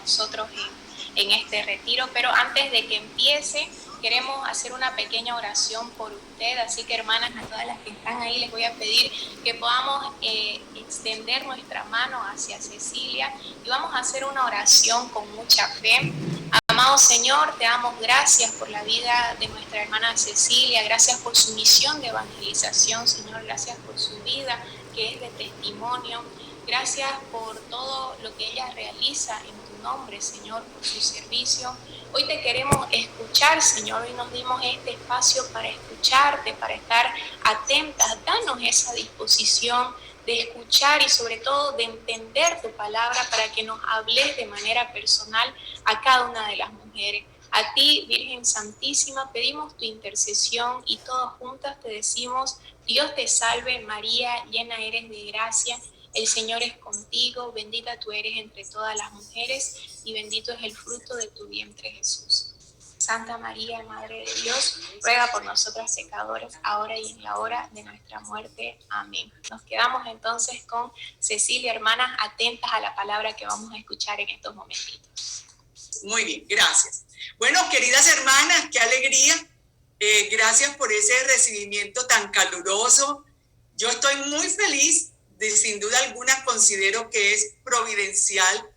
nosotros en este retiro. Pero antes de que empiece, queremos hacer una pequeña oración por usted, así que hermanas, a todas las que están ahí les voy a pedir que podamos extender nuestra mano hacia Cecilia y vamos a hacer una oración con mucha fe. Amado Señor, te damos gracias por la vida de nuestra hermana Cecilia, gracias por su misión de evangelización, Señor, gracias por su vida que es de testimonio, gracias por todo lo que ella realiza en tu nombre, Señor, por su servicio. Hoy te queremos escuchar, Señor, hoy nos dimos este espacio para escucharte, para estar atentas, danos esa disposición de escuchar y sobre todo de entender tu palabra para que nos hables de manera personal a cada una de las mujeres. A ti, Virgen Santísima, pedimos tu intercesión y todos juntas te decimos, Dios te salve María, llena eres de gracia, el Señor es contigo, bendita tú eres entre todas las mujeres y bendito es el fruto de tu vientre Jesús. Santa María, Madre de Dios, ruega por nosotras pecadores, ahora y en la hora de nuestra muerte. Amén. Nos quedamos entonces con Cecilia, hermanas, atentas a la palabra que vamos a escuchar en estos momentitos. Muy bien, gracias. Bueno, queridas hermanas, qué alegría. Gracias por ese recibimiento tan caluroso. Yo estoy muy feliz, sin duda alguna considero que es providencial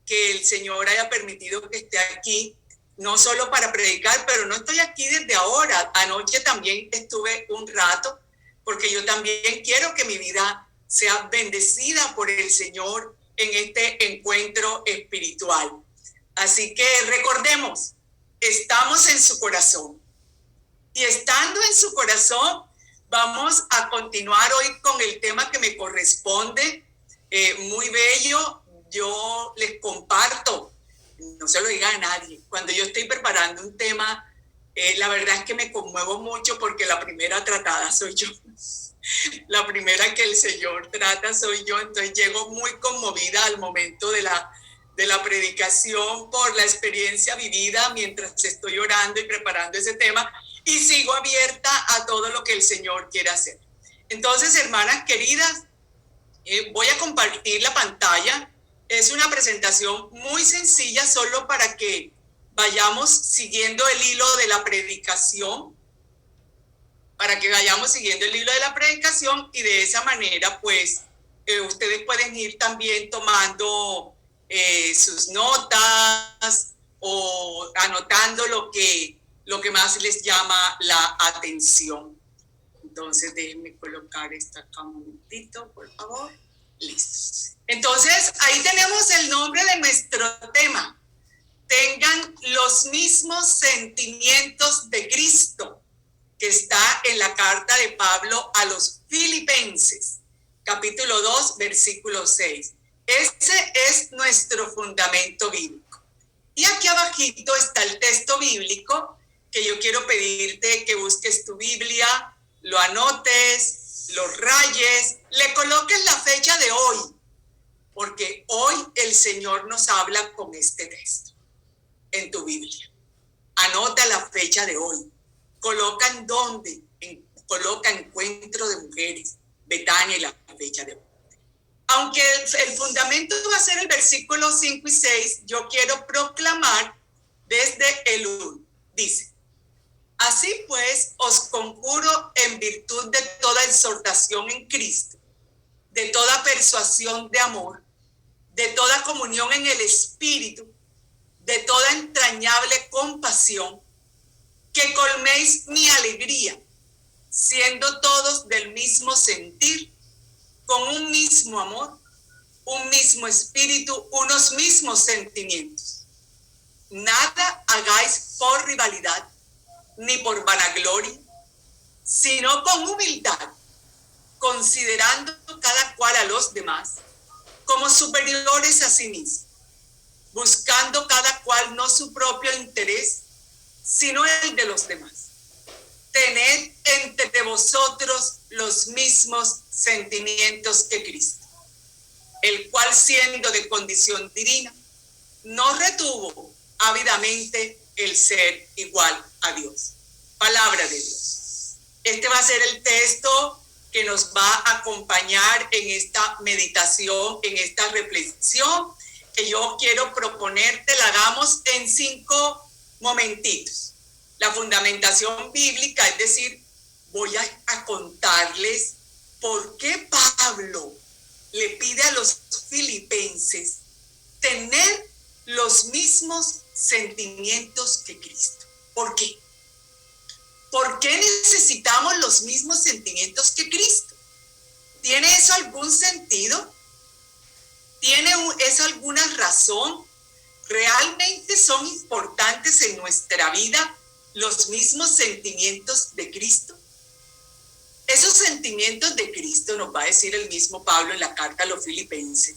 que el Señor haya permitido que esté aquí, no solo para predicar, pero no estoy aquí desde ahora. Anoche también estuve un rato, porque yo también quiero que mi vida sea bendecida por el Señor en este encuentro espiritual. Así que recordemos, estamos en su corazón. Y estando en su corazón, vamos a continuar hoy con el tema que me corresponde, muy bello. Yo les comparto, no se lo diga a nadie, cuando yo estoy preparando un tema, la verdad es que me conmuevo mucho porque la primera tratada soy yo. La primera que el Señor trata soy yo, entonces llego muy conmovida al momento de la predicación por la experiencia vivida mientras estoy orando y preparando ese tema, y sigo abierta a todo lo que el Señor quiere hacer. Entonces, hermanas queridas, voy a compartir la pantalla. Es una presentación muy sencilla, solo para que vayamos siguiendo el hilo de la predicación, y de esa manera, pues, ustedes pueden ir también tomando sus notas o anotando lo que más les llama la atención. Entonces, déjenme colocar esta acá un momentito, por favor. Listo. Entonces, ahí tenemos el nombre de nuestro tema. Tengan los mismos sentimientos de Cristo, que está en la carta de Pablo a los Filipenses, capítulo 2, versículo 6. Ese es nuestro fundamento bíblico. Y aquí abajito está el texto bíblico que yo quiero pedirte que busques tu Biblia, lo anotes, lo rayes, le coloques la fecha de hoy, porque hoy el Señor nos habla con este texto en tu Biblia. Anota la fecha de hoy. Coloca en dónde, coloca encuentro de mujeres, Betania, y la fecha de hoy. Aunque el fundamento va a ser el versículo 5 y 6, yo quiero proclamar desde el 1. Dice: así pues, os conjuro en virtud de toda exhortación en Cristo, de toda persuasión de amor, de toda comunión en el Espíritu, de toda entrañable compasión, que colméis mi alegría, siendo todos del mismo sentir, con un mismo amor, un mismo espíritu, unos mismos sentimientos. Nada hagáis por rivalidad, ni por vanagloria, sino con humildad, considerando cada cual a los demás como superiores a sí mismo, buscando cada cual no su propio interés, sino el de los demás. Tened entre vosotros los mismos sentimientos que Cristo, el cual, siendo de condición divina, no retuvo ávidamente el ser igual a Dios. Palabra de Dios. Este va a ser el texto que nos va a acompañar en esta meditación, en esta reflexión, que yo quiero proponerte la hagamos en 5 momentitos. La fundamentación bíblica, es decir, voy a contarles por qué Pablo le pide a los filipenses tener los mismos sentimientos que Cristo. ¿Por qué? ¿Por qué necesitamos los mismos sentimientos que Cristo? ¿Tiene eso algún sentido? ¿Tiene eso alguna razón? ¿Realmente son importantes en nuestra vida los mismos sentimientos de Cristo? Esos sentimientos de Cristo, nos va a decir el mismo Pablo en la carta a los filipenses,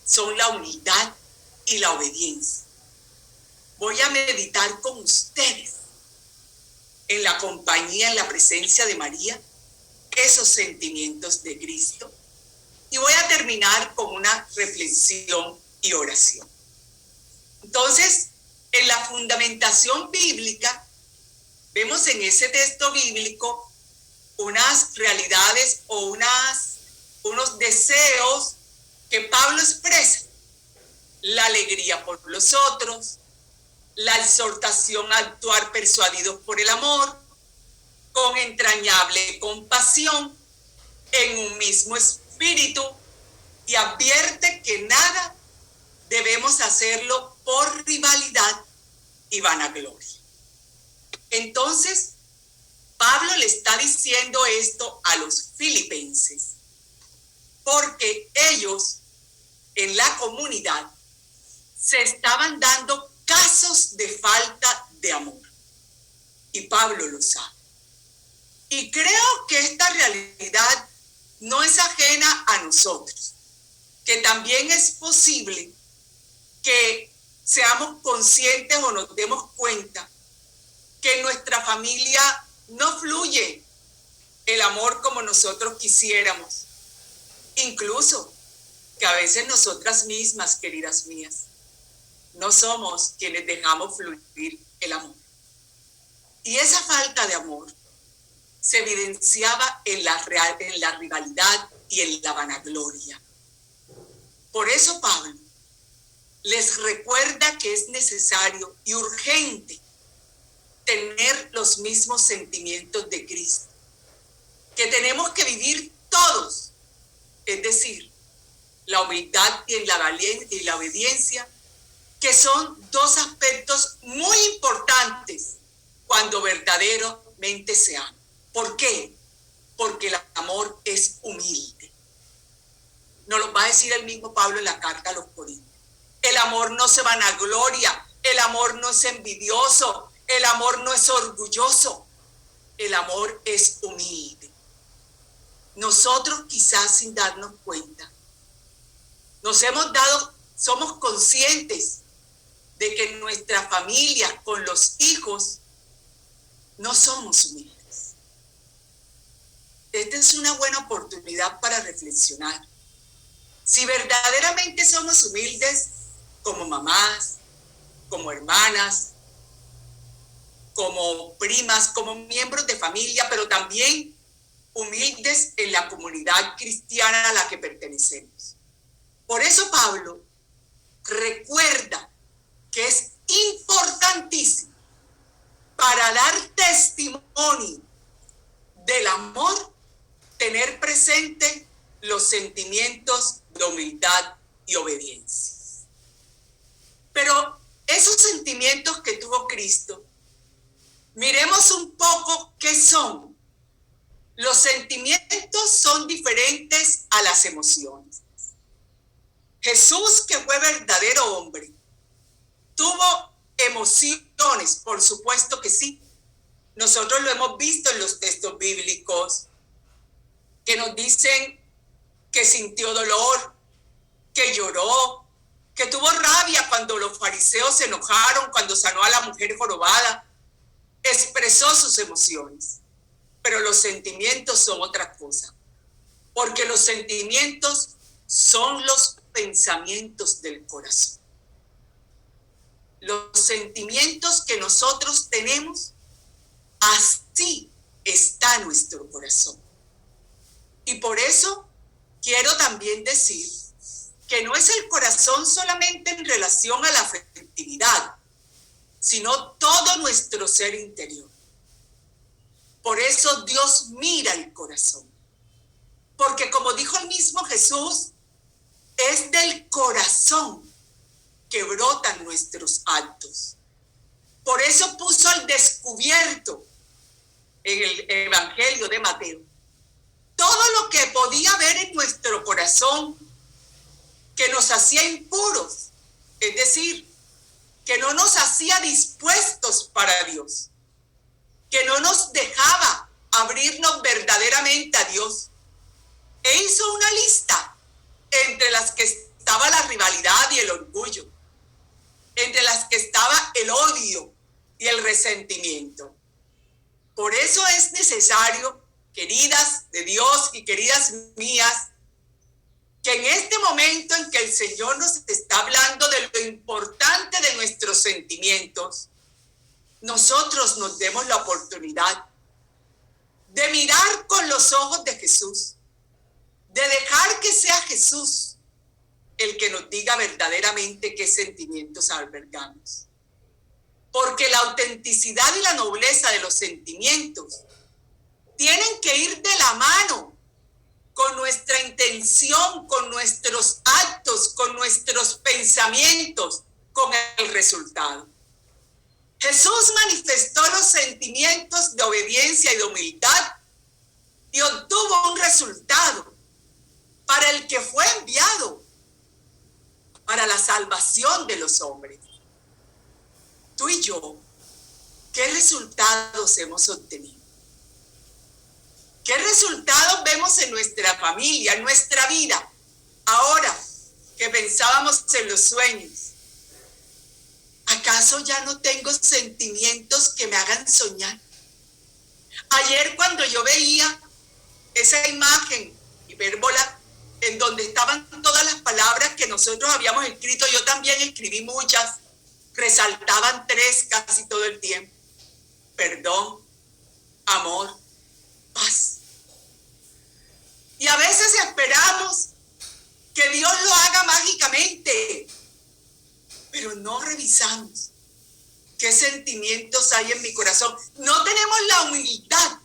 son la humildad y la obediencia. Voy a meditar con ustedes en la compañía, en la presencia de María, esos sentimientos de Cristo. Y voy a terminar con una reflexión y oración. Entonces, en la fundamentación bíblica, vemos en ese texto bíblico unas realidades o unos deseos que Pablo expresa. La alegría por los otros, la exhortación a actuar persuadidos por el amor, con entrañable compasión, en un mismo espíritu, y advierte que nada debemos hacerlo por rivalidad y vanagloria. Entonces, Pablo le está diciendo esto a los filipenses, porque ellos en la comunidad se estaban dando casos de falta de amor. Y Pablo lo sabe. Y creo que esta realidad no es ajena a nosotros, que también es posible que seamos conscientes o nos demos cuenta que en nuestra familia no fluye el amor como nosotros quisiéramos. Incluso que a veces nosotras mismas, queridas mías, no somos quienes dejamos fluir el amor. Y esa falta de amor se evidenciaba en la rivalidad y en la vanagloria. Por eso Pablo les recuerda que es necesario y urgente tener los mismos sentimientos de Cristo, que tenemos que vivir todos, es decir, la humildad y la obediencia, que son 2 aspectos muy importantes cuando verdaderamente se ama. ¿Por qué? Porque el amor es humilde. Nos lo va a decir el mismo Pablo en la carta a los Corintios. El amor no se vanagloria, el amor no es envidioso, el amor no es orgulloso, el amor es humilde. Nosotros quizás sin darnos cuenta, somos conscientes de que en nuestra familia, con los hijos, no somos humildes. Esta es una buena oportunidad para reflexionar. Si verdaderamente somos humildes como mamás, como hermanas, como primas, como miembros de familia, pero también humildes en la comunidad cristiana a la que pertenecemos. Por eso Pablo recuerda que es importantísimo para dar testimonio del amor, tener presente los sentimientos de humildad y obediencia. Pero esos sentimientos que tuvo Cristo, miremos un poco qué son. Los sentimientos son diferentes a las emociones. Jesús, que fue verdadero hombre, tuvo emociones, por supuesto que sí. Nosotros lo hemos visto en los textos bíblicos que nos dicen que sintió dolor, que lloró, que tuvo rabia cuando los fariseos se enojaron, cuando sanó a la mujer jorobada. Expresó sus emociones, pero los sentimientos son otra cosa, porque los sentimientos son los pensamientos del corazón. Los sentimientos que nosotros tenemos, así está nuestro corazón. Y por eso quiero también decir que no es el corazón solamente en relación a la afectividad, sino todo nuestro ser interior. Por eso Dios mira el corazón. Porque como dijo el mismo Jesús, es del corazón que brotan nuestros actos. Por eso puso al descubierto en el Evangelio de Mateo todo lo que podía haber en nuestro corazón que nos hacía impuros, es decir, que no nos hacía dispuestos para Dios, que no nos dejaba abrirnos verdaderamente a Dios. E hizo una lista entre las que estaba la rivalidad y el orgullo, entre las que estaba el odio y el resentimiento. Por eso es necesario, queridas de Dios y queridas mías, que en este momento en que el Señor nos está hablando de lo importante de nuestros sentimientos, nosotros nos demos la oportunidad de mirar con los ojos de Jesús, de dejar que sea Jesús el que nos diga verdaderamente qué sentimientos albergamos. Porque la autenticidad y la nobleza de los sentimientos tienen que ir de la mano con nuestra intención, con nuestros actos, con nuestros pensamientos, con el resultado. Jesús manifestó los sentimientos de obediencia y de humildad y obtuvo un resultado para el que fue enviado para la salvación de los hombres. Tú y yo, ¿qué resultados hemos obtenido? ¿Qué resultados vemos en nuestra familia, en nuestra vida? Ahora que pensábamos en los sueños, ¿acaso ya no tengo sentimientos que me hagan soñar? Ayer cuando yo veía esa imagen hipérbola en donde estaban todas las palabras que nosotros habíamos escrito, yo también escribí muchas, resaltaban 3 casi todo el tiempo: perdón, amor, paz. Y a veces esperamos que Dios lo haga mágicamente, pero no revisamos qué sentimientos hay en mi corazón. No tenemos la humildad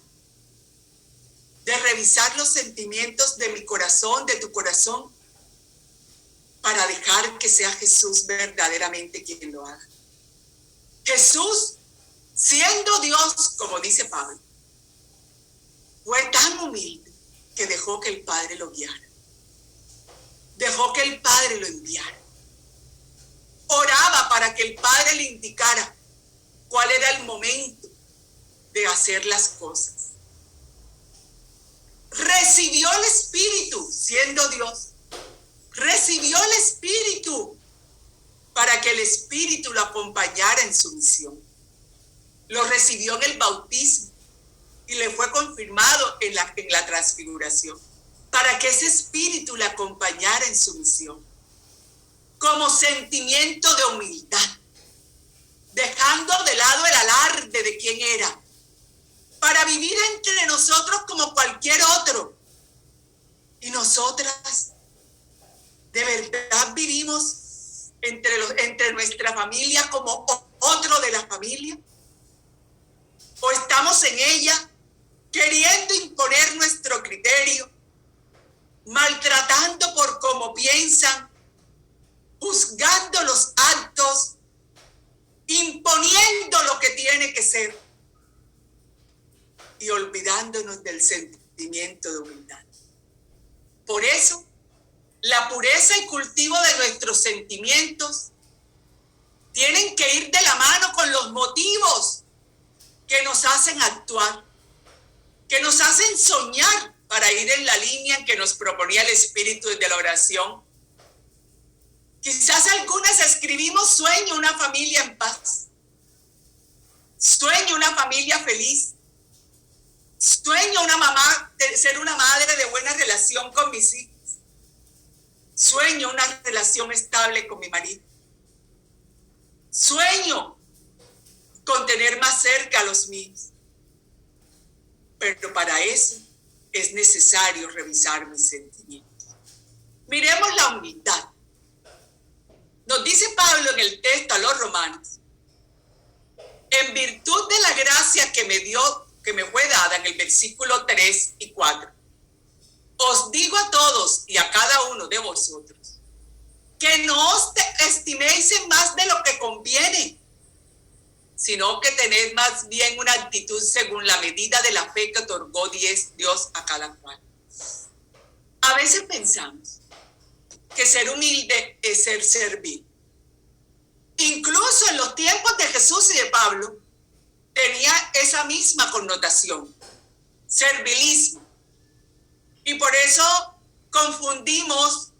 de revisar los sentimientos de mi corazón, de tu corazón, para dejar que sea Jesús verdaderamente quien lo haga. Jesús, siendo Dios, como dice Pablo, fue tan humilde que dejó que el Padre lo guiara. Dejó que el Padre lo enviara. Oraba para que el Padre le indicara cuál era el momento de hacer las cosas. Recibió el Espíritu, siendo Dios. Recibió el Espíritu para que el Espíritu lo acompañara en su misión. Lo recibió en el bautismo y le fue confirmado en la transfiguración, para que ese Espíritu le acompañara en su misión. Como sentimiento de humildad, dejando de lado el alarde de quién era, para vivir entre nosotros como cualquier otro. Y nosotras, ¿de verdad vivimos entre nuestra familia como otro de la familia? ¿O estamos en ella queriendo imponer nuestro criterio, maltratando por cómo piensan, juzgando los actos, imponiendo lo que tiene que ser y olvidándonos del sentimiento de humildad? Por eso, la pureza y cultivo de nuestros sentimientos tienen que ir de la mano con los motivos que nos hacen actuar, que nos hacen soñar para ir en la línea que nos proponía el Espíritu desde la oración. Quizás algunas escribimos: sueño una familia en paz, sueño una familia feliz, sueño ser una madre de buena relación con mis hijos, sueño una relación estable con mi marido, sueño con tener más cerca a los míos. Pero para eso es necesario revisar mis sentimientos. Miremos la humildad Nos dice Pablo en el texto a los romanos: en virtud de la gracia que me fue dada, en el versículo 3 y 4, os digo a todos y a cada uno de vosotros que no os estiméis en más de lo que conviene, sino que tened más bien una actitud según la medida de la fe que otorgó Dios a cada cual. A veces pensamos que ser humilde es ser servil. Incluso en los tiempos de Jesús y de Pablo tenía esa misma connotación, servilismo. Y por eso confundimos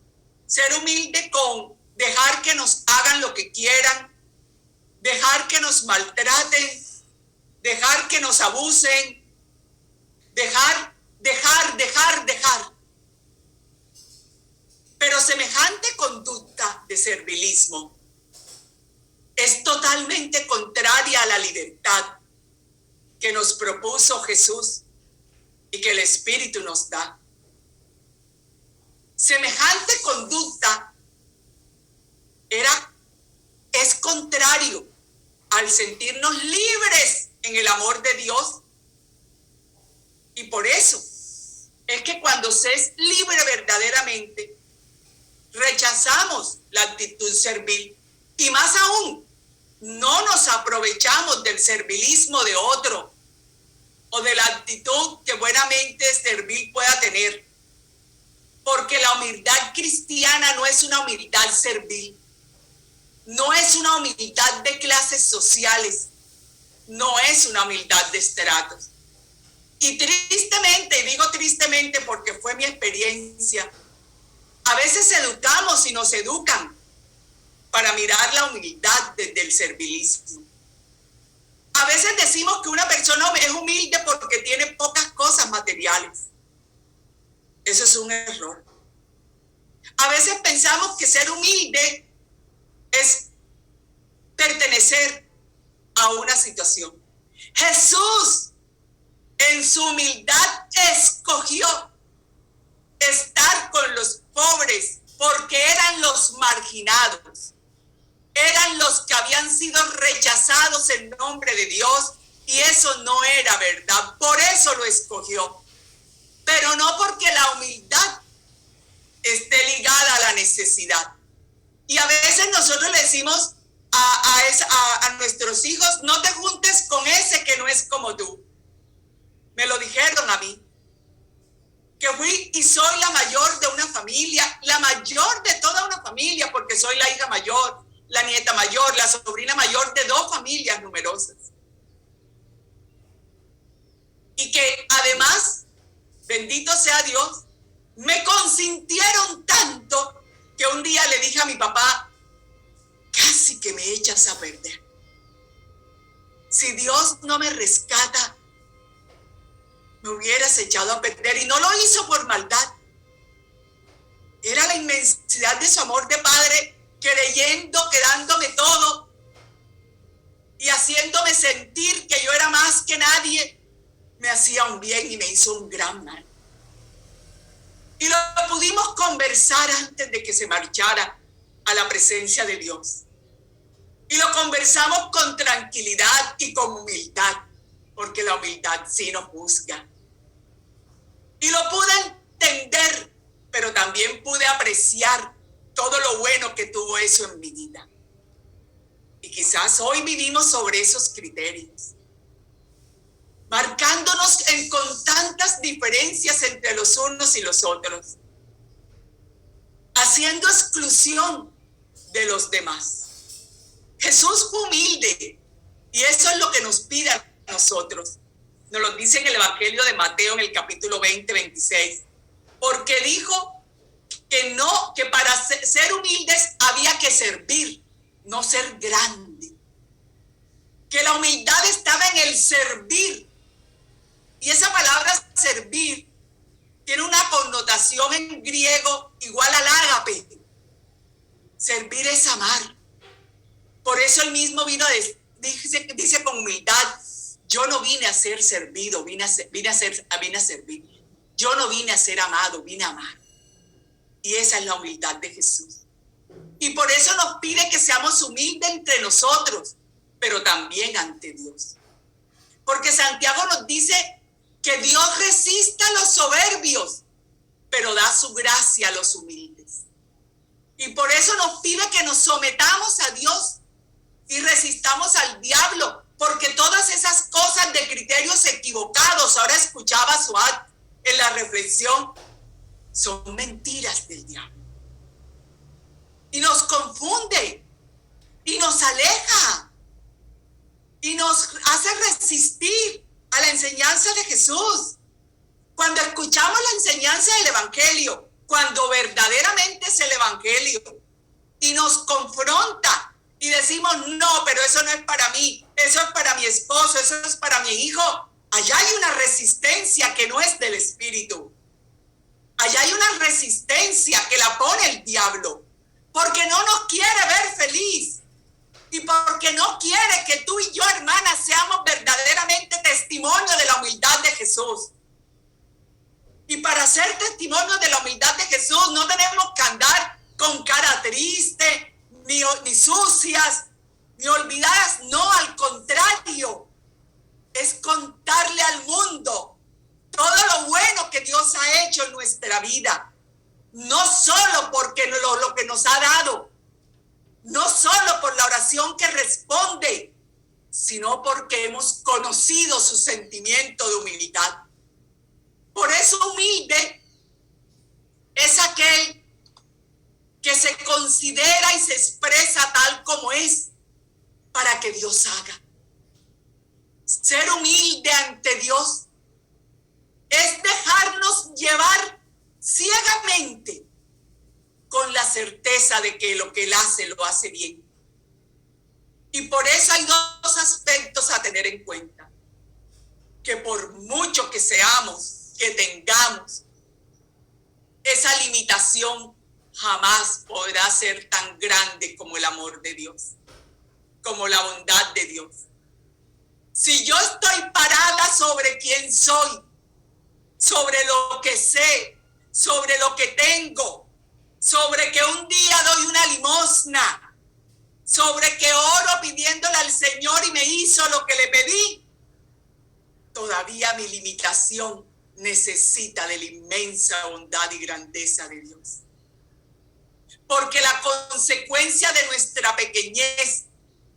ser humilde con dejar que nos hagan lo que quieran, dejar que nos maltraten, dejar que nos abusen, dejar. Pero semejante conducta de servilismo es totalmente contraria a la libertad que nos propuso Jesús y que el Espíritu nos da. Semejante conducta es contrario al sentirnos libres en el amor de Dios. Y por eso es que cuando se es libre verdaderamente, rechazamos la actitud servil. Y más aún, no nos aprovechamos del servilismo de otro o de la actitud que buenamente servil pueda tener. Porque la humildad cristiana no es una humildad servil, no es una humildad de clases sociales, no es una humildad de estratos. Y tristemente, y digo tristemente porque fue mi experiencia, a veces educamos y nos educan para mirar la humildad desde el servilismo. A veces decimos que una persona es humilde porque tiene pocas cosas materiales. Eso es un error. A veces pensamos que ser humilde es pertenecer a una situación. Jesús, en su humildad, escogió estar con los pobres porque eran los marginados, eran los que habían sido rechazados en nombre de Dios, y eso no era verdad. Por eso lo escogió, pero no porque la humildad esté ligada a la necesidad. Y a veces nosotros le decimos a nuestros hijos: no te juntes con ese que no es como tú. Me lo dijeron a mí, que fui y soy la mayor de una familia, la mayor de toda una familia, porque soy la hija mayor, la nieta mayor, la sobrina mayor de 2 familias numerosas. Y que además, bendito sea Dios, me consintieron tanto que un día le dije a mi papá: casi que me echas a perder. Si Dios no me rescata, me hubieras echado a perder. Y no lo hizo por maldad. Era la inmensidad de su amor de padre, creyendo, quedándome todo y haciéndome sentir que yo era más que nadie. Me hacía un bien y me hizo un gran mal. Y lo pudimos conversar antes de que se marchara a la presencia de Dios. Y lo conversamos con tranquilidad y con humildad, porque la humildad sí nos juzga. Y lo pude entender, pero también pude apreciar todo lo bueno que tuvo eso en mi vida. Y quizás hoy vivimos sobre esos criterios, marcándonos con tantas diferencias entre los unos y los otros, haciendo exclusión de los demás. Jesús fue humilde, y eso es lo que nos pide a nosotros. Nos lo dice en el Evangelio de Mateo, en el capítulo 20, 26. Porque dijo que para ser humildes había que servir, no ser grande. Que la humildad estaba en el servir. Y esa palabra servir tiene una connotación en griego igual al ágape. Servir es amar. Por eso él mismo vino dice con humildad: yo no vine a ser servido, vine a servir. Yo no vine a ser amado, vine a amar. Y esa es la humildad de Jesús. Y por eso nos pide que seamos humildes entre nosotros, pero también ante Dios. Porque Santiago nos dice que Dios resiste a los soberbios, pero da su gracia a los humildes. Y por eso nos pide que nos sometamos a Dios y resistamos al diablo, porque todas esas cosas de criterios equivocados, ahora escuchaba a Suat en la reflexión, son mentiras del diablo. Y nos confunde, y nos aleja, y nos hace resistir a la enseñanza de Jesús. Cuando escuchamos la enseñanza del Evangelio, cuando verdaderamente es el Evangelio, y nos confronta, y decimos, no, pero eso no es para mí, eso es para mi esposo, eso es para mi hijo, allá hay una resistencia que no es del Espíritu. Allá hay una resistencia que la pone el diablo, porque no nos quiere ver feliz y porque no quiere que tú y yo, hermanas, seamos verdaderamente testimonio de la humildad de Jesús. Y para ser testimonio de la humildad de Jesús no tenemos que andar con cara triste, ni sucias, ni olvidadas. No, al contrario, es contarle al mundo todo lo bueno que Dios ha hecho en nuestra vida. No solo porque lo que nos ha dado, no solo por la oración que responde, sino porque hemos conocido su sentimiento de humildad. Por eso humilde es aquel que se considera y se expresa tal como es para que Dios haga. Ser humilde ante Dios es dejarnos llevar ciegamente con la certeza de que lo que Él hace lo hace bien. Y por eso hay dos aspectos a tener en cuenta. Que por mucho que seamos, que tengamos, esa limitación jamás podrá ser tan grande como el amor de Dios, como la bondad de Dios. Si yo estoy parada sobre quién soy, sobre lo que sé, sobre lo que tengo, sobre que un día doy una limosna, sobre que oro pidiéndole al Señor y me hizo lo que le pedí, todavía mi limitación necesita de la inmensa bondad y grandeza de Dios. Porque la consecuencia de nuestra pequeñez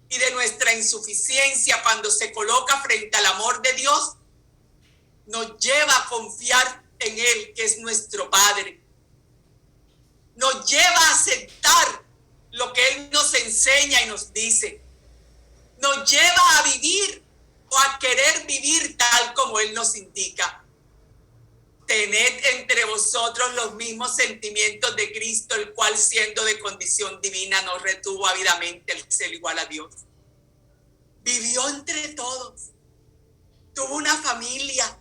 y de nuestra insuficiencia cuando se coloca frente al amor de Dios, nos lleva a confiar en Él, que es nuestro Padre. Nos lleva a aceptar lo que Él nos enseña y nos dice. Nos lleva a vivir o a querer vivir tal como Él nos indica. Tened entre vosotros los mismos sentimientos de Cristo, el cual siendo de condición divina no retuvo ávidamente el ser igual a Dios. Vivió entre todos. Tuvo una familia.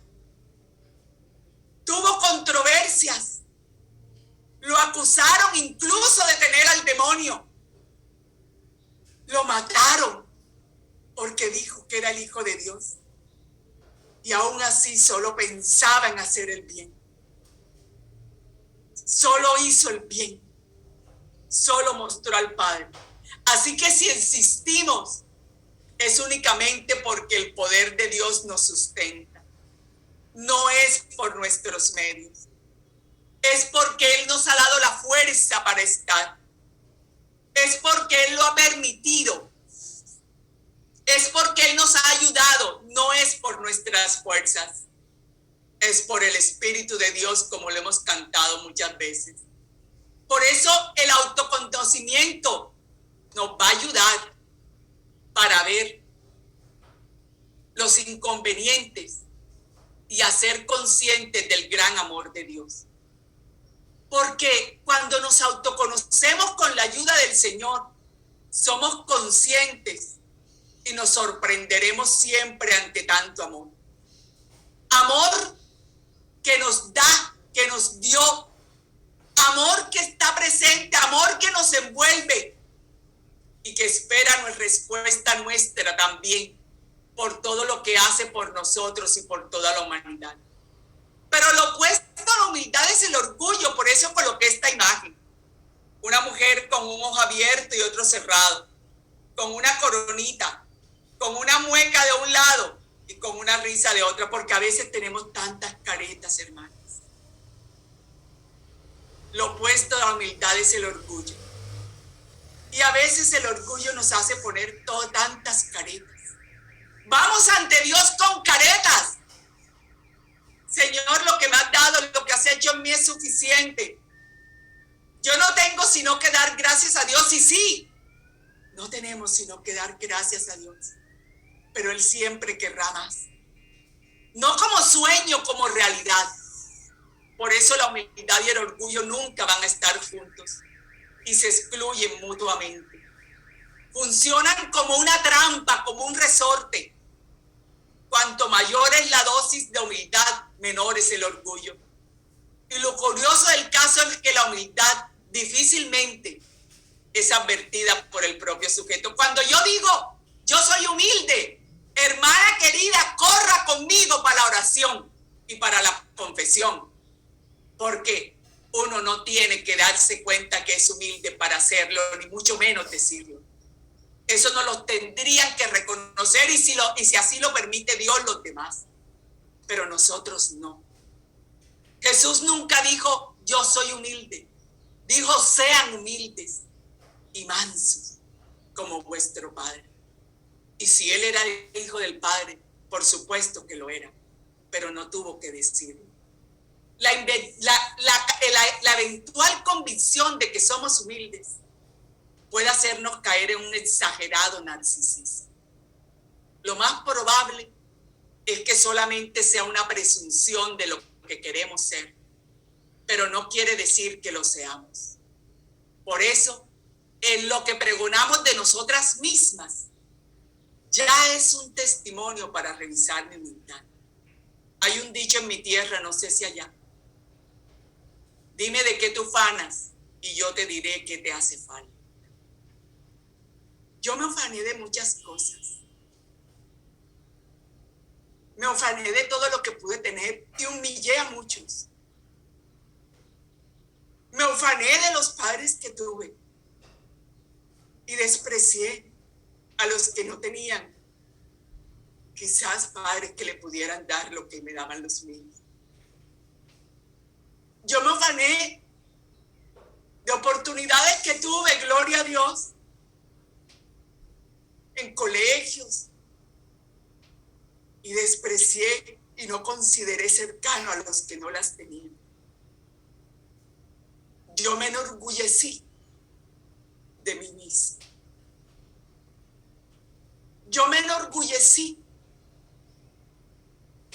Tuvo controversias. Lo acusaron incluso de tener al demonio. Lo mataron porque dijo que era el Hijo de Dios. Y aún así solo pensaba en hacer el bien. Solo hizo el bien. Solo mostró al Padre. Así que si insistimos, es únicamente porque el poder de Dios nos sustenta. No es por nuestros medios. Es porque Él nos ha dado la fuerza para estar. Es porque Él lo ha permitido. Es porque Él nos ha ayudado. No es por nuestras fuerzas. Es por el Espíritu de Dios, como lo hemos cantado muchas veces. Por eso el autoconocimiento nos va a ayudar para ver los inconvenientes y a ser conscientes del gran amor de Dios. Porque cuando nos autoconocemos con la ayuda del Señor, somos conscientes y nos sorprenderemos siempre ante tanto amor. Amor que nos da, que nos dio, amor que está presente, amor que nos envuelve y que espera nuestra respuesta nuestra también por todo lo que hace por nosotros y por toda la humanidad. Pero lo opuesto a la humildad es el orgullo, por eso coloqué esta imagen. Una mujer con un ojo abierto y otro cerrado, con una coronita, con una mueca de un lado y con una risa de otra, porque a veces tenemos tantas caretas, hermanos. Lo opuesto a la humildad es el orgullo. Y a veces el orgullo nos hace poner tantas caretas. Vamos ante Dios con caretas. Señor, lo que me has dado, lo que has hecho en mí es suficiente. Yo no tengo sino que dar gracias a Dios. Y sí, no tenemos sino que dar gracias a Dios. Pero Él siempre querrá más. No como sueño, como realidad. Por eso la humildad y el orgullo nunca van a estar juntos y se excluyen mutuamente. Funcionan como una trampa, como un resorte. Cuanto mayor es la dosis de humildad, menor es el orgullo. Y lo curioso del caso es que la humildad difícilmente es advertida por el propio sujeto. Cuando yo digo, yo soy humilde, hermana querida, corra conmigo para la oración y para la confesión. Porque uno no tiene que darse cuenta que es humilde para hacerlo, ni mucho menos decirlo. Eso no lo tendrían que reconocer y si así lo permite Dios, los demás. Pero nosotros no. Jesús nunca dijo, yo soy humilde. Dijo, sean humildes y mansos como vuestro Padre. Y si Él era el Hijo del Padre, por supuesto que lo era, pero no tuvo que decirlo. La eventual convicción de que somos humildes puede hacernos caer en un exagerado narcisismo. Lo más probable es que solamente sea una presunción de lo que queremos ser, pero no quiere decir que lo seamos. Por eso, en lo que pregonamos de nosotras mismas, ya es un testimonio para revisar mi humildad. Hay un dicho en mi tierra, no sé si allá. Dime de qué te ufanas y yo te diré qué te hace falta. Yo me ufané de muchas cosas. Me ufané de todo lo que pude tener y humillé a muchos. Me ufané de los padres que tuve y desprecié a los que no tenían quizás padres que le pudieran dar lo que me daban los míos. Yo me ufané de oportunidades que tuve, gloria a Dios, en colegios, y desprecié y no consideré cercano a los que no las tenían. Yo me enorgullecí de mí mismo. Yo me enorgullecí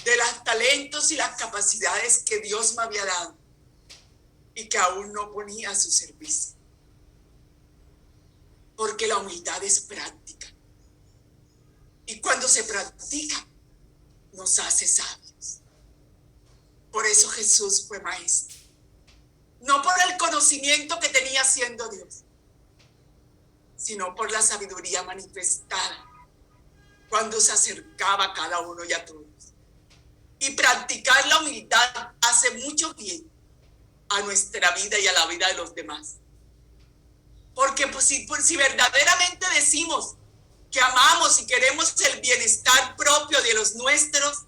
de los talentos y las capacidades que Dios me había dado y que aún no ponía a su servicio. Porque la humildad es práctica. Y cuando se practica, nos hace sabios. Por eso Jesús fue maestro. No por el conocimiento que tenía siendo Dios, sino por la sabiduría manifestada cuando se acercaba a cada uno y a todos. Y practicar la humildad hace mucho bien a nuestra vida y a la vida de los demás. Porque pues, si verdaderamente decimos que amamos y queremos el bienestar propio de los nuestros,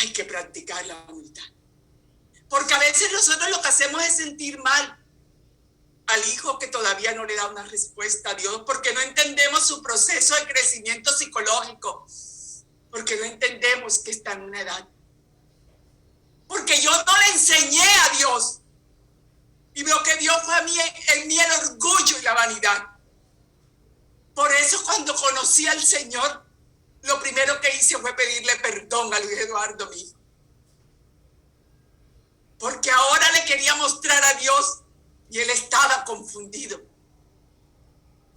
hay que practicar la humildad. Porque a veces nosotros lo que hacemos es sentir mal al hijo que todavía no le da una respuesta a Dios, porque no entendemos su proceso de crecimiento psicológico, porque no entendemos que está en una edad. Porque yo no le enseñé a Dios. Y lo que Dios fue en mí el orgullo y la vanidad. Por eso cuando conocí al Señor, lo primero que hice fue pedirle perdón a Luis Eduardo, mi hijo. Porque ahora le quería mostrar a Dios y él estaba confundido.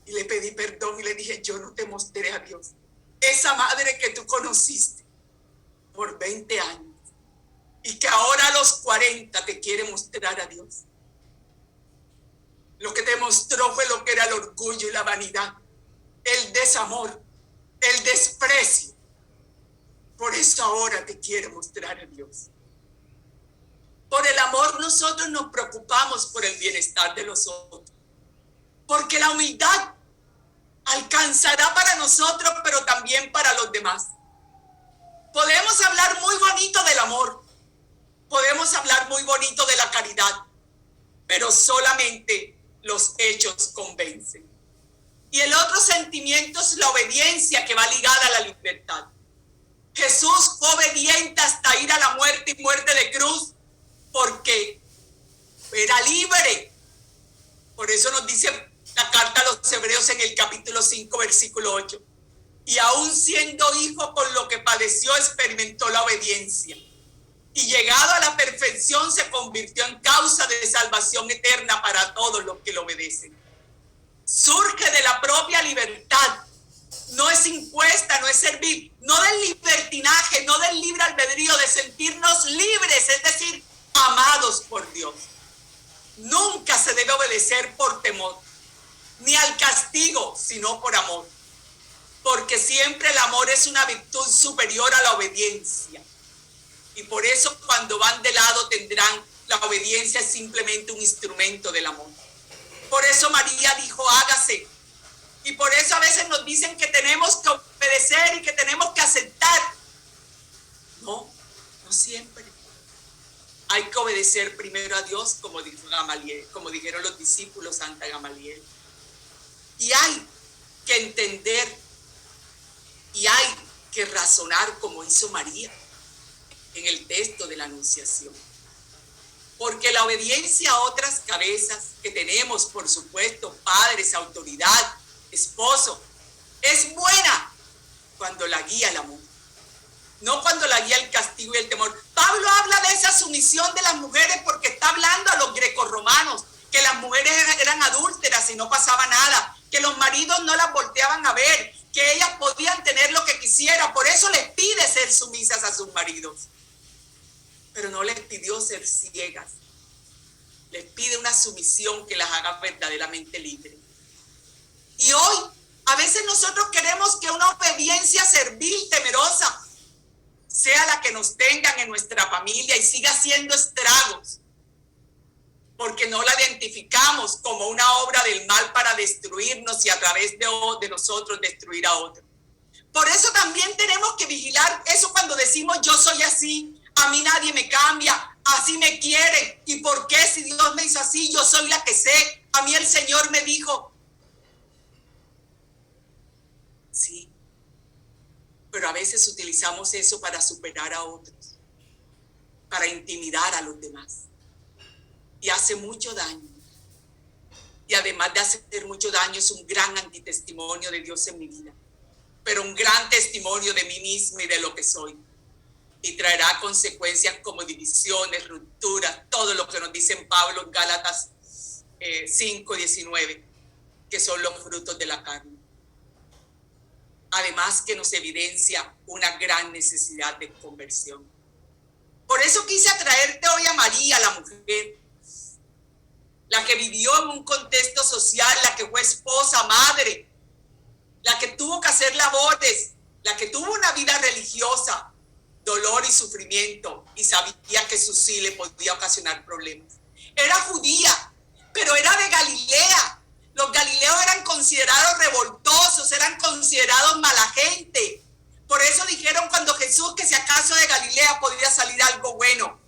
Y le pedí perdón y le dije, yo no te mostré a Dios. Esa madre que tú conociste por 20 años y que ahora a los 40 te quiere mostrar a Dios. Lo que te mostró fue lo que era el orgullo y la vanidad, el desamor, el desprecio. Por eso ahora te quiere mostrar a Dios. Por el amor nosotros nos preocupamos por el bienestar de los otros. Porque la humildad alcanzará para nosotros, pero también para los demás. Podemos hablar muy bonito del amor. Podemos hablar muy bonito de la caridad. Pero solamente los hechos convencen. Y el otro sentimiento es la obediencia, que va ligada a la libertad. Jesús fue obediente hasta ir a la muerte y muerte de cruz, porque era libre. Por eso nos dice la carta a los Hebreos en el capítulo 5, versículo 8. Y aún siendo hijo, por lo que padeció, experimentó la obediencia. Y llegado a la perfección, se convirtió en causa de salvación eterna para todos los que lo obedecen. Surge de la propia libertad. No es impuesta, no es servil, no del libertinaje, no del libre albedrío, de sentirnos libres, es decir, amados por Dios. Nunca se debe obedecer por temor, ni al castigo, sino por amor. Porque siempre el amor es una virtud superior a la obediencia. Y por eso cuando van de lado tendrán, la obediencia es simplemente un instrumento del amor. Por eso María dijo, hágase. Y por eso a veces nos dicen que tenemos que obedecer y que tenemos que aceptar. No, no siempre. Hay que obedecer primero a Dios, como dijo Gamaliel, como dijeron los discípulos Santa Gamaliel. Y hay que entender y hay que razonar como hizo María en el texto de la Anunciación. Porque la obediencia a otras cabezas que tenemos, por supuesto, padres, autoridad, esposo, es buena cuando la guía el amor, no cuando la guía el castigo y el temor. Pablo habla de esa sumisión de las mujeres porque está hablando a los grecorromanos, que las mujeres eran adúlteras y no pasaba nada, que los maridos no las volteaban a ver, que ellas podían tener lo que quisieran. Por eso les pide ser sumisas a sus maridos. Pero no les pidió ser ciegas. Les pide una sumisión que las haga verdaderamente libres. Y hoy, a veces nosotros queremos que una obediencia servil, temerosa, sea la que nos tengan en nuestra familia y siga haciendo estragos. Porque no la identificamos como una obra del mal para destruirnos y a través de nosotros destruir a otros. Por eso también tenemos que vigilar eso cuando decimos yo soy así. A mí nadie me cambia, así me quiere. ¿Y por qué si Dios me hizo así? Yo soy la que sé. A mí el Señor me dijo. Sí, pero a veces utilizamos eso para superar a otros, para intimidar a los demás. Y hace mucho daño. Y además de hacer mucho daño, es un gran antitestimonio de Dios en mi vida. Pero un gran testimonio de mí misma y de lo que soy. Y traerá consecuencias como divisiones, rupturas, todo lo que nos dice Pablo en Gálatas 5:19, que son los frutos de la carne. Además que nos evidencia una gran necesidad de conversión. Por eso quise atraerte hoy a María, la mujer, la que vivió en un contexto social, la que fue esposa, madre, la que tuvo que hacer labores, la que tuvo una vida religiosa, dolor y sufrimiento, y sabía que eso sí le podía ocasionar problemas. Era judía, pero era de Galilea. Los galileos eran considerados revoltosos, eran considerados mala gente. Por eso dijeron cuando Jesús que si acaso de Galilea podría salir algo bueno.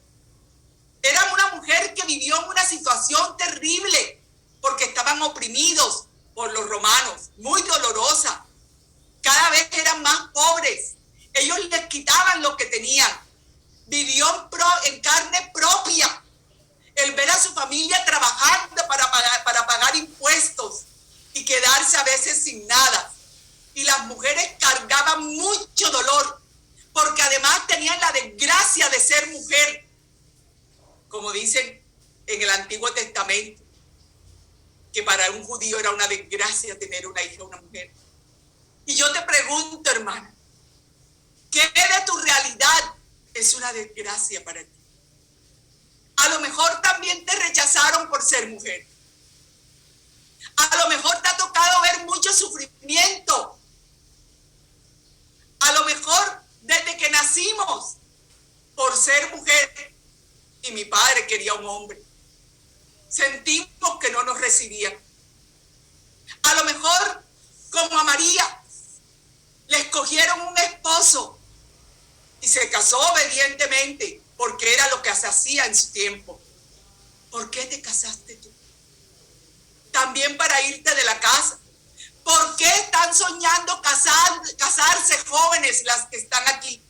Era una mujer que vivió en una situación terrible porque estaban oprimidos por los romanos, muy dolorosa. Cada vez eran más pobres. Ellos les quitaban lo que tenían. Vivió en carne propia. El ver a su familia trabajando para pagar impuestos y quedarse a veces sin nada. Y las mujeres cargaban mucho dolor porque además tenían la desgracia de ser mujer. Como dicen en el Antiguo Testamento, que para un judío era una desgracia tener una hija, una mujer. Y yo te pregunto, hermana, ¿qué de tu realidad es una desgracia para ti? A lo mejor también te rechazaron por ser mujer. A lo mejor te ha tocado ver mucho sufrimiento. A lo mejor desde que nacimos, por ser mujer, y mi padre quería un hombre. Sentimos que no nos recibían. A lo mejor, como a María, le escogieron un esposo y se casó obedientemente porque era lo que se hacía en su tiempo. ¿Por qué te casaste tú? También para irte de la casa. ¿Por qué están soñando casarse jóvenes las que están aquí?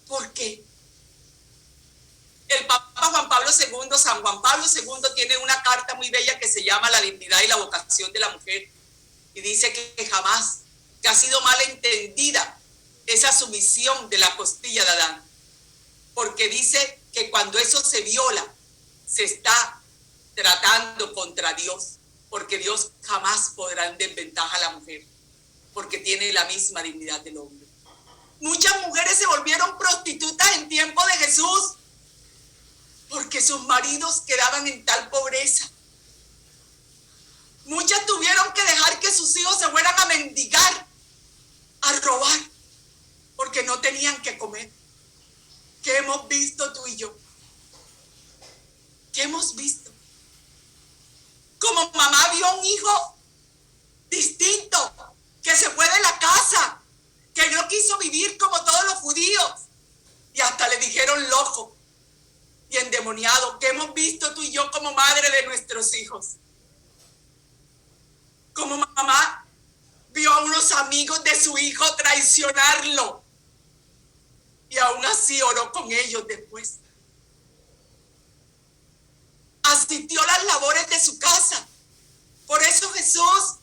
¿Por qué? El Papa Juan Pablo II, San Juan Pablo II, tiene una carta muy bella que se llama La dignidad y la vocación de la mujer. Y dice que jamás, que ha sido mal entendida esa sumisión de la costilla de Adán. Porque dice que cuando eso se viola, se está tratando contra Dios. Porque Dios jamás podrá en desventaja a la mujer. Porque tiene la misma dignidad del hombre. Muchas mujeres se volvieron prostitutas en tiempo de Jesús. Porque sus maridos quedaban en tal pobreza. Muchas tuvieron que dejar que sus hijos se fueran a mendigar, a robar, porque no tenían que comer. ¿Qué hemos visto tú y yo? ¿Qué hemos visto? Como mamá vio un hijo distinto, que se fue de la casa, que no quiso vivir como todos los judíos, y hasta le dijeron loco y endemoniado. ¿Qué hemos visto tú y yo como madre de nuestros hijos? Como mamá vio a unos amigos de su hijo traicionarlo y aún así oró con ellos después. Asistió a las labores de su casa. Por eso Jesús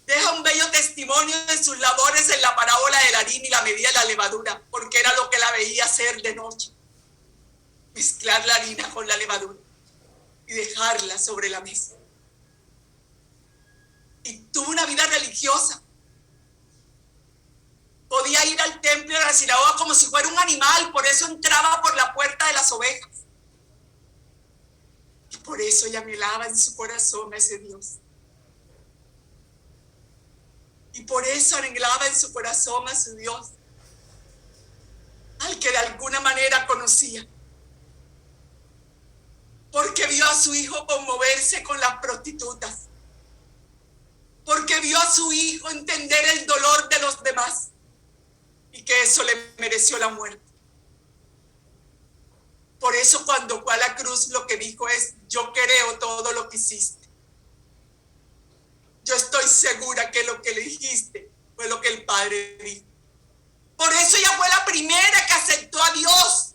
deja un bello testimonio de sus labores en la parábola de la harina y la medida de la levadura, porque era lo que la veía hacer de noche. Mezclar la harina con la levadura y dejarla sobre la mesa. Y tuvo una vida religiosa. Podía ir al templo y a la sinagoga como si fuera un animal, por eso entraba por la puerta de las ovejas. Y por eso ella anhelaba en su corazón a ese Dios. Y por eso anhelaba en su corazón a su Dios, al que de alguna manera conocía. Porque vio a su hijo conmoverse con las prostitutas. Porque vio a su hijo entender el dolor de los demás. Y que eso le mereció la muerte. Por eso cuando fue a la cruz lo que dijo es: yo creo todo lo que hiciste. Yo estoy segura que lo que le dijiste fue lo que el Padre dijo. Por eso ella fue la primera que aceptó a Dios.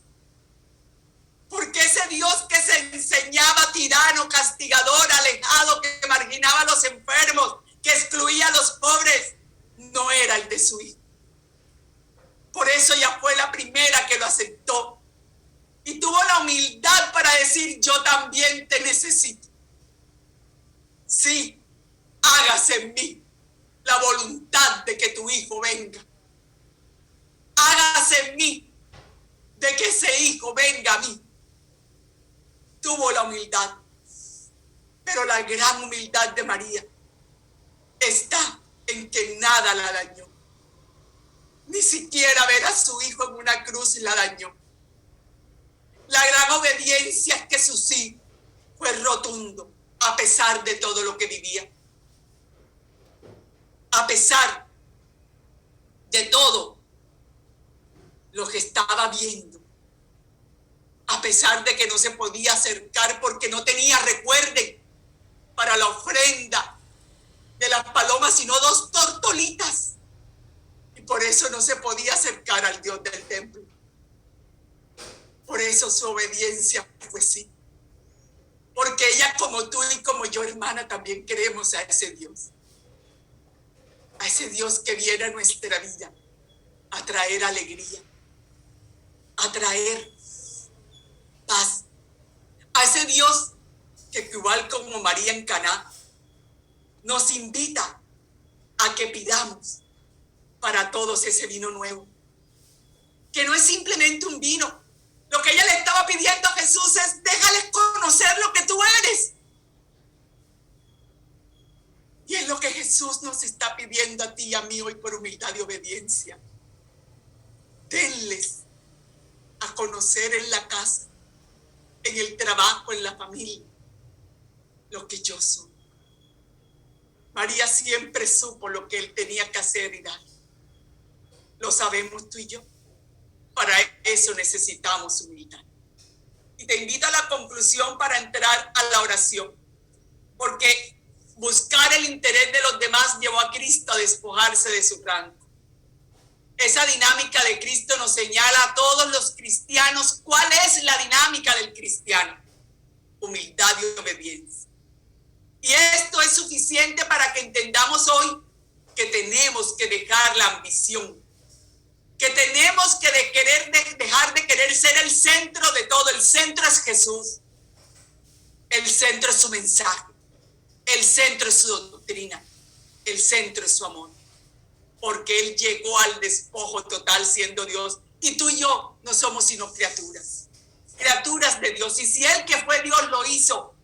Porque ese Dios que se enseñaba tirano, castigador, alejado, que marginaba a los enfermos, que excluía a los pobres, no era el de su hijo. Por eso ella fue la primera que lo aceptó. Y tuvo la humildad para decir: yo también te necesito. Sí, hágase en mí la voluntad de que tu hijo venga. Hágase en mí de que ese hijo venga a mí. Tuvo la humildad, pero la gran humildad de María está en que nada la dañó. Ni siquiera ver a su hijo en una cruz la dañó. La gran obediencia es que su sí fue rotundo, a pesar de todo lo que vivía. A pesar de todo lo que estaba viendo. A pesar de que no se podía acercar porque no tenía, recuerden, para la ofrenda de las palomas, sino 2 tortolitas. Y por eso no se podía acercar al Dios del templo. Por eso su obediencia fue sí. Porque ella, como tú y como yo, hermana, también queremos a ese Dios. A ese Dios que viene a nuestra vida a traer alegría, a traer paz. A ese Dios que, igual como María en Caná, nos invita a que pidamos para todos ese vino nuevo. Que no es simplemente un vino. Lo que ella le estaba pidiendo a Jesús es: déjales conocer lo que tú eres. Y es lo que Jesús nos está pidiendo a ti y a mí hoy por humildad y obediencia. Denles a conocer en la casa, en el trabajo, en la familia, lo que yo soy. María siempre supo lo que él tenía que hacer y dar. Lo sabemos tú y yo. Para eso necesitamos humildad. Y te invito a la conclusión para entrar a la oración. Porque buscar el interés de los demás llevó a Cristo a despojarse de su rango. Esa dinámica de Cristo nos señala a todos los cristianos cuál es la dinámica del cristiano. Humildad y obediencia. Y esto es suficiente para que entendamos hoy que tenemos que dejar la ambición, que tenemos que dejar de querer ser el centro de todo. El centro es Jesús, el centro es su mensaje, el centro es su doctrina, el centro es su amor, porque Él llegó al despojo total siendo Dios, y tú y yo no somos sino criaturas de Dios. Y si Él que fue Dios lo hizo,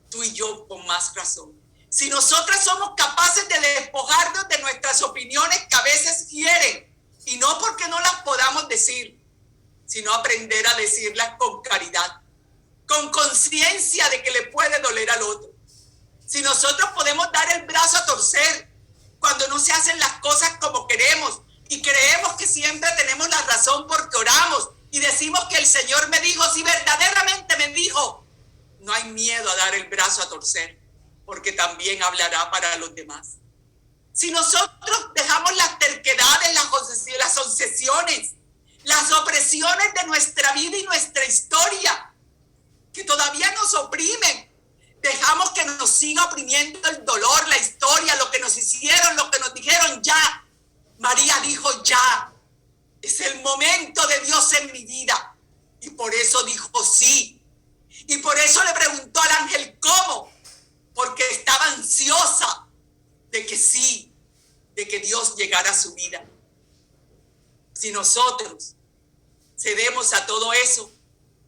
tú y yo con más razón. Si nosotras somos capaces de despojarnos de nuestras opiniones que a veces hieren, y no porque no las podamos decir, sino aprender a decirlas con caridad, con conciencia de que le puede doler al otro. Si nosotros podemos dar el brazo a torcer cuando no se hacen las cosas como queremos y creemos que siempre tenemos la razón porque oramos y decimos que el Señor me dijo, si verdaderamente me dijo, no hay miedo a dar el brazo a torcer, porque también hablará para los demás. Si nosotros dejamos las terquedades, las obsesiones, las opresiones de nuestra vida y nuestra historia, que todavía nos oprimen, dejamos que nos siga oprimiendo el dolor, la historia, lo que nos hicieron, lo que nos dijeron, ya. María dijo ya. Es el momento de Dios en mi vida. Y por eso dijo sí. Y por eso le preguntó al ángel cómo. Porque estaba ansiosa de que sí, de que Dios llegara a su vida. Si nosotros cedemos a todo eso,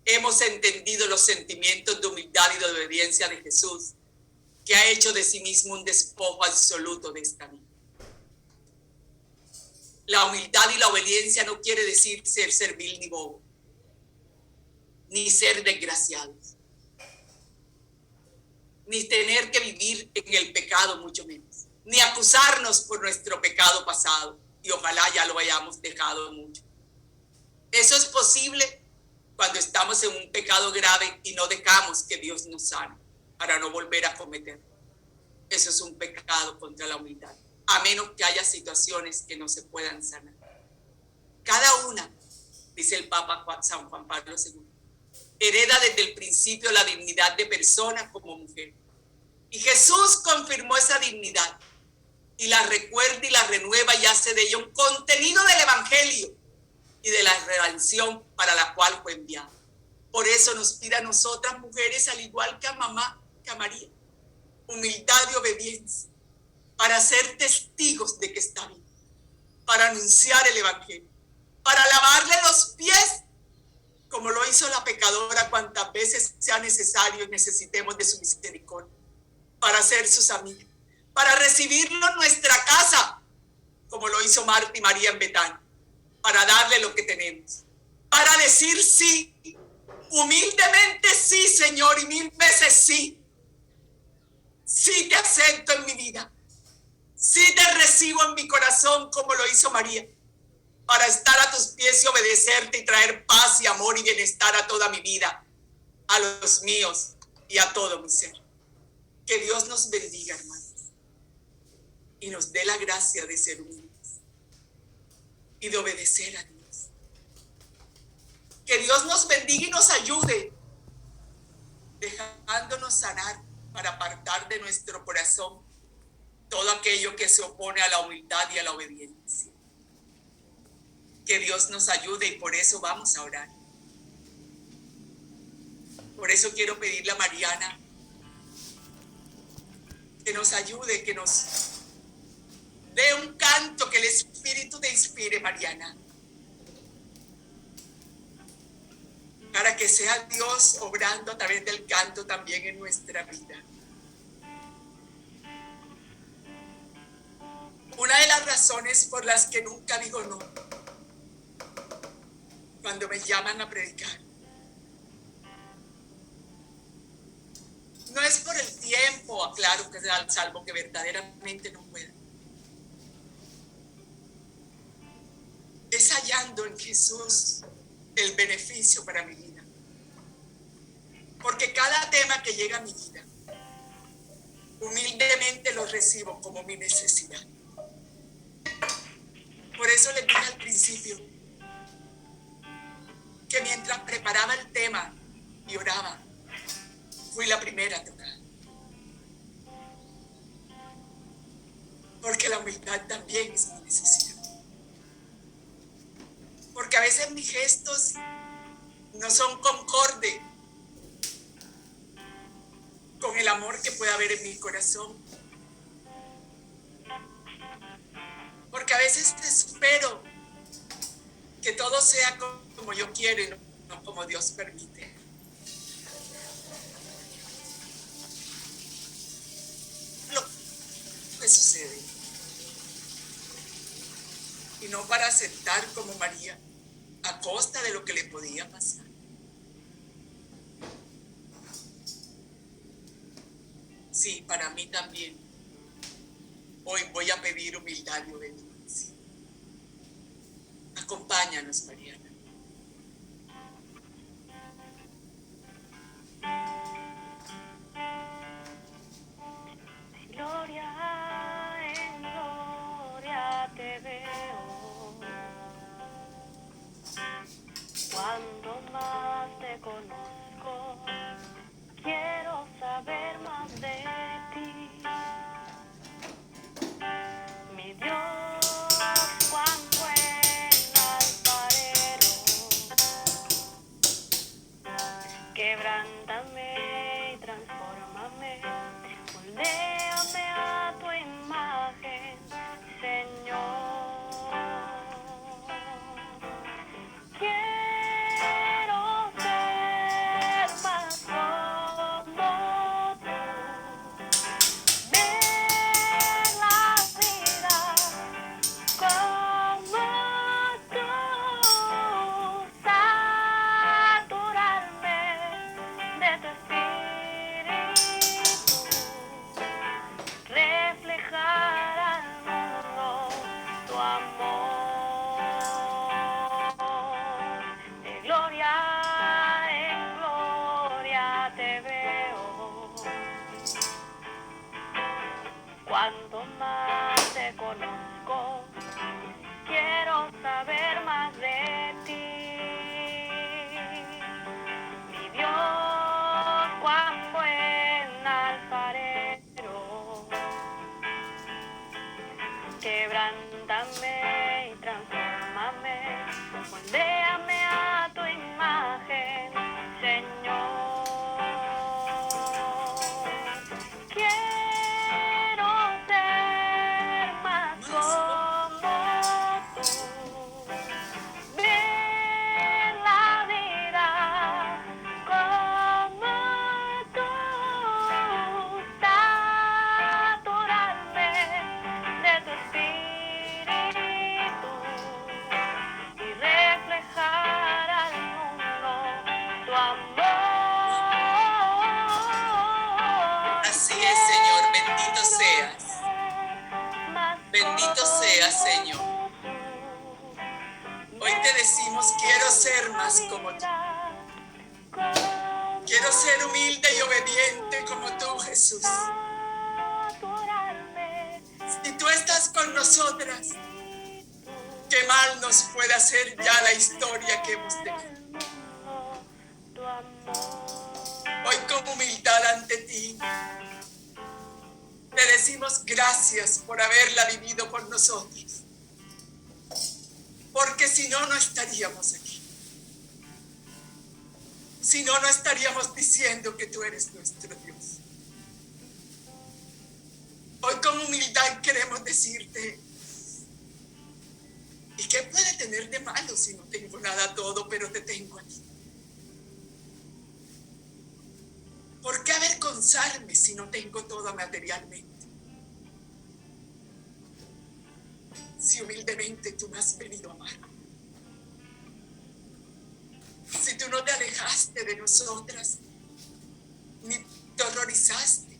hemos entendido los sentimientos de humildad y de obediencia de Jesús, que ha hecho de sí mismo un despojo absoluto de esta vida. La humildad y la obediencia no quiere decir ser servil ni bobo, ni ser desgraciados, ni tener que vivir en el pecado, mucho menos, ni acusarnos por nuestro pecado pasado, y ojalá ya lo hayamos dejado mucho. Eso es posible cuando estamos en un pecado grave y no dejamos que Dios nos sane para no volver a cometer. Eso es un pecado contra la humildad, a menos que haya situaciones que no se puedan sanar. Cada una, dice el Papa San Juan Pablo II, hereda desde el principio la dignidad de persona como mujer. Y Jesús confirmó esa dignidad y la recuerda y la renueva y hace de ella un contenido del Evangelio y de la redención para la cual fue enviado. Por eso nos pide a nosotras mujeres, al igual que a mamá, que a María, humildad y obediencia para ser testigos de que está vivo, para anunciar el Evangelio, para lavarle los pies, como lo hizo la pecadora cuantas veces sea necesario y necesitemos de su misericordia, para ser sus amigas, para recibirlo en nuestra casa, como lo hizo Marta y María en Betania, para darle lo que tenemos, para decir sí, humildemente sí, Señor, y 1000 veces sí. Sí te acepto en mi vida, sí te recibo en mi corazón como lo hizo María, para estar a tus pies y obedecerte y traer paz y amor y bienestar a toda mi vida, a los míos y a todo mi ser. Que Dios nos bendiga, hermanos, y nos dé la gracia de ser humildes y de obedecer a Dios. Que Dios nos bendiga y nos ayude, dejándonos sanar para apartar de nuestro corazón todo aquello que se opone a la humildad y a la obediencia. Que Dios nos ayude y por eso vamos a orar. Por eso quiero pedirle a Mariana que nos ayude, que nos dé un canto, que el Espíritu te inspire, Mariana, para que sea Dios obrando a través del canto también en nuestra vida. Una de las razones por las que nunca digo no cuando me llaman a predicar. No es por el tiempo, aclaro que sea salvo que verdaderamente no pueda. Es hallando en Jesús el beneficio para mi vida. Porque cada tema que llega a mi vida, humildemente lo recibo como mi necesidad. Por eso les dije al principio que mientras preparaba el tema y oraba, fui la primera a tocar. Porque la humildad también es mi necesidad. Porque a veces mis gestos no son concordes con el amor que puede haber en mi corazón. Porque a veces espero que todo sea como yo quiero y no como Dios permite. Lo que sucede. Y no para aceptar como María, a costa de lo que le podía pasar. Sí, para mí también. Hoy voy a pedir humildad y obediencia. Acompáñanos, Mariana. Gloria, en gloria te veo. Cuando más te conozco, quiero saber más de ti. Mi Dios, cuán buen alfarero, quebrántame y transfórmame, moldéame a tu imagen, Señor. Quiero ser más como tú, ver la vida como tú, saturarme de tu espíritu, reflejar al mundo tu amor. De gloria en gloria te veo. Cuanto más te conozco, quiero saber más de ti. Mi Dios, cuán buen alfarero, quebrántame y transfórmame, moldéame a tu imagen, Señor. Quiero ser más como tú, ver la vida como tú, saturarme de tu espíritu y reflejar al mundo tu amor. Así es, Señor, bendito seas. Bendito seas, Señor. Hoy te decimos, quiero ser más como tú. Quiero ser humilde y obediente como tú, Jesús. Si tú estás con nosotras, ¿qué mal nos puede hacer ya la historia que hemos tenido? Hoy con humildad ante ti, te decimos gracias por haberla vivido con nosotros. Porque si no, no estaríamos aquí. Si no, no estaríamos diciendo que tú eres nuestro Dios. Hoy con humildad queremos decirte, ¿y qué puede tener de malo si no tengo nada todo, pero te tengo aquí? ¿Por qué avergonzarme si no tengo todo materialmente? Si humildemente tú me has venido a amar. alejaste de nosotras, ni te horrorizaste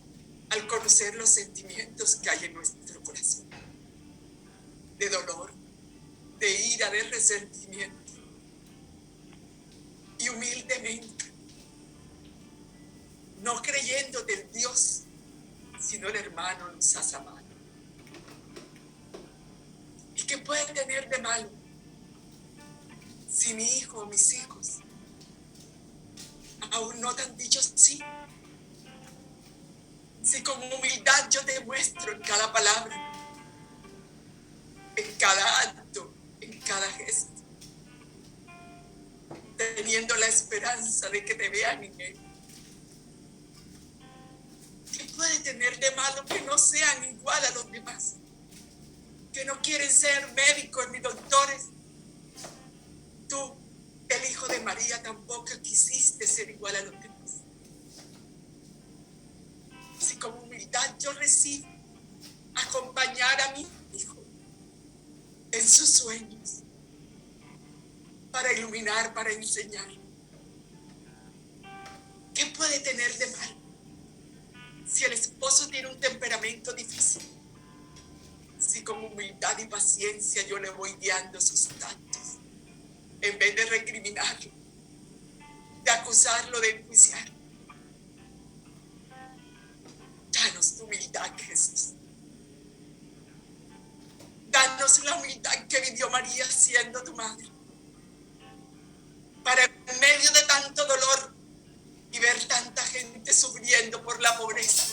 al conocer los sentimientos que hay en nuestro corazón, de dolor, de ira, de resentimiento. Y humildemente, no creyendo del Dios, sino el hermano, nos has amado. ¿Y qué puede tener de malo si mi hijo o mis hijos aún no te han dicho sí? Si con humildad yo te muestro en cada palabra, en cada acto, en cada gesto, teniendo la esperanza de que te vean en él. ¿Qué puede tener de malo que no sean igual a los demás? Que no quieren ser médicos ni doctores. Tú, el hijo de María, tampoco quisiste ser igual a los demás. Si con humildad yo recibo acompañar a mi hijo en sus sueños, para iluminar, para enseñar. ¿Qué puede tener de malo si el esposo tiene un temperamento difícil? Si con humildad y paciencia yo le voy guiando sus actos, en vez de recriminarlo, de acusarlo, de enjuiciar. Danos tu humildad, Jesús. Danos la humildad que vivió María siendo tu madre, para en medio de tanto dolor y ver tanta gente sufriendo por la pobreza,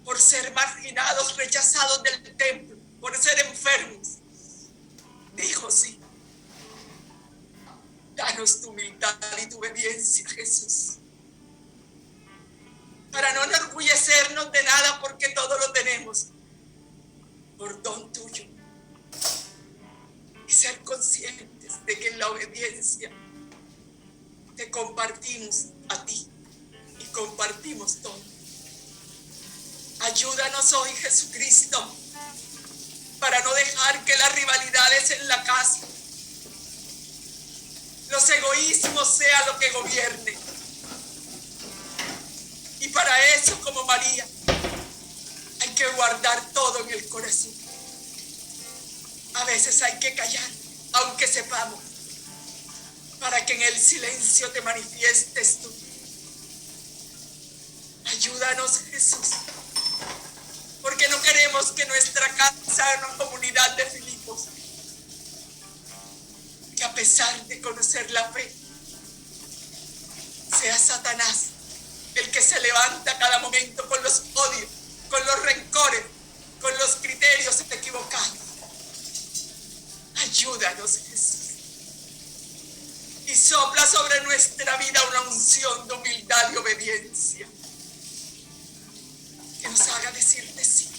por ser marginados, rechazados del templo, por ser enfermos, dijo sí. Danos tu humildad y tu obediencia, Jesús, para no enorgullecernos de nada, porque todo lo tenemos por don tuyo, y ser conscientes de que en la obediencia te compartimos a ti y compartimos todo. Ayúdanos hoy, Jesucristo, para no dejar que las rivalidades en la casa, los egoísmos sea lo que gobierne. Y para eso, como María, hay que guardar todo en el corazón. A veces hay que callar, aunque sepamos, para que en el silencio te manifiestes tú. Ayúdanos, Jesús, porque no queremos que nuestra casa sea una comunidad de Filipos, que a pesar de conocer la fe, sea Satanás el que se levanta cada momento con los odios, con los rencores, con los criterios equivocados. Ayúdanos, Jesús, y sopla sobre nuestra vida una unción de humildad y obediencia, que nos haga decirte sí.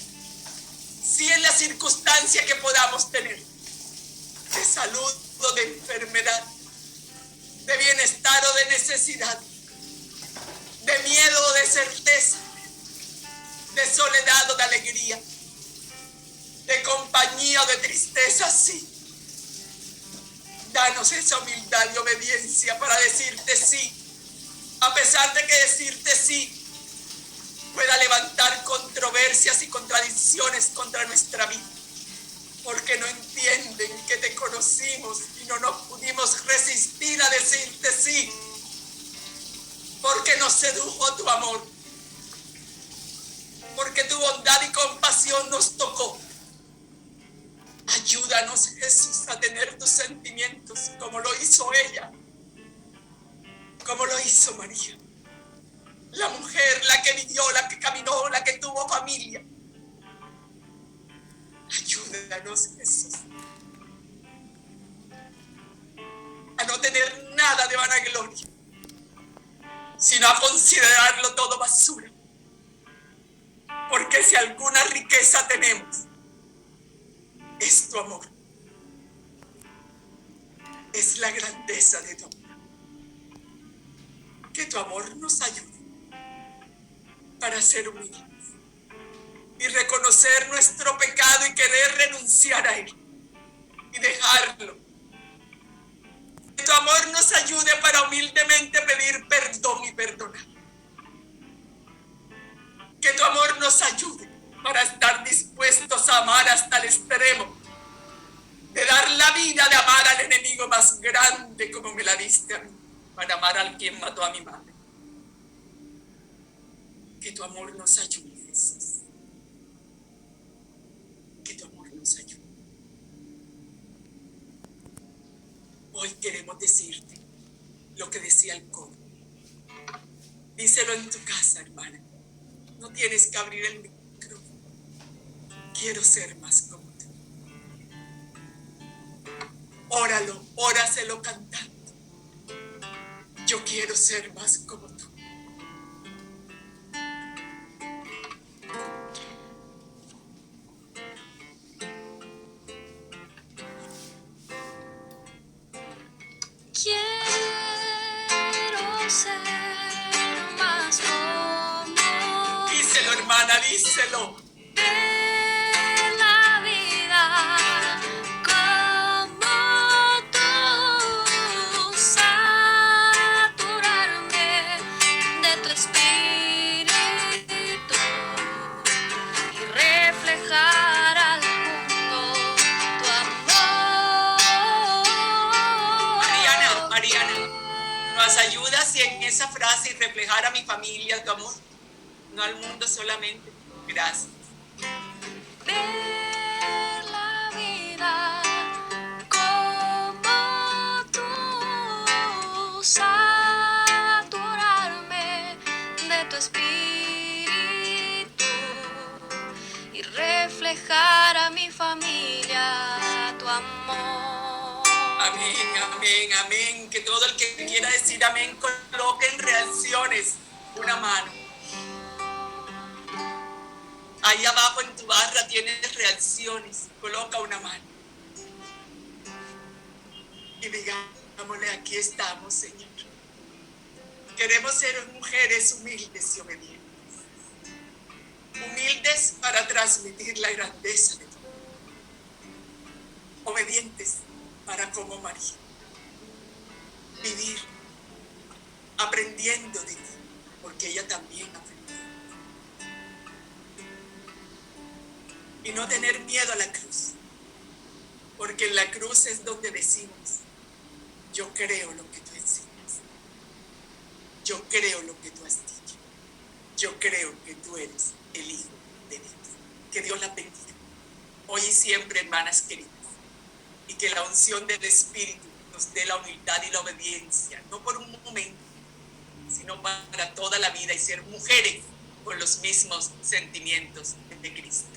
Sí en la circunstancia que podamos tener, de salud o de enfermedad, de bienestar o de necesidad, de miedo o de certeza, de soledad o de alegría, de compañía o de tristeza, sí. Danos esa humildad y obediencia para decirte sí, a pesar de que decirte sí pueda levantar controversias y contradicciones contra nuestra vida, porque no entienden que te conocimos y no nos pudimos resistir a decirte sí, porque nos sedujo tu amor, porque tu bondad y compasión nos tocó. Ayúdanos, Jesús, a tener tus sentimientos como lo hizo ella, como lo hizo María, la mujer, la que vivió, la que caminó, la que tuvo familia. Ayúdanos, Jesús, a no tener nada de vanagloria, sino a considerarlo todo basura, porque si alguna riqueza tenemos, es tu amor, es la grandeza de tu amor. Que tu amor nos ayude para ser humildes y reconocer nuestro pecado y querer renunciar a él y dejarlo. Que tu amor nos ayude para humildemente pedir perdón y perdonar. Que tu amor nos ayude para estar dispuestos a amar hasta el extremo, de dar la vida, de amar al enemigo más grande como me la diste a mí, para amar al quien mató a mi madre. Que tu amor nos ayude, Jesús. Que tu amor nos ayude. Hoy queremos decirte lo que decía el coro. Díselo en tu casa, hermana. No tienes que abrir el micrófono. Quiero ser más como tú. Óralo, óraselo cantando. Yo quiero ser más como tú. Quiero ser más como Díselo, hermana, díselo. ver la vida como tú, saturarme de tu espíritu y reflejar al mundo tu amor. Mariana, ¿nos ayudas si en esa frase y reflejar a mi familia tu amor? No al mundo solamente. Gracias. Ver la vida como tú, saturarme de tu espíritu y reflejar a mi familia tu amor. Amén, amén, amén. Que todo el que quiera decir amén coloque en reacciones una mano. Ahí abajo en tu barra tienes reacciones. Coloca una mano. Y digámosle, aquí estamos, Señor. Queremos ser mujeres humildes y obedientes. Humildes para transmitir la grandeza de Dios. Obedientes para como María. Vivir aprendiendo de ti, porque ella también aprendió. Y no tener miedo a la cruz, porque en la cruz es donde decimos, yo creo lo que tú enseñas, yo creo lo que tú has dicho, yo creo que tú eres el Hijo de Dios. Que Dios la bendiga, hoy y siempre, hermanas queridas, y que la unción del Espíritu nos dé la humildad y la obediencia, no por un momento, sino para toda la vida, y ser mujeres con los mismos sentimientos de Cristo.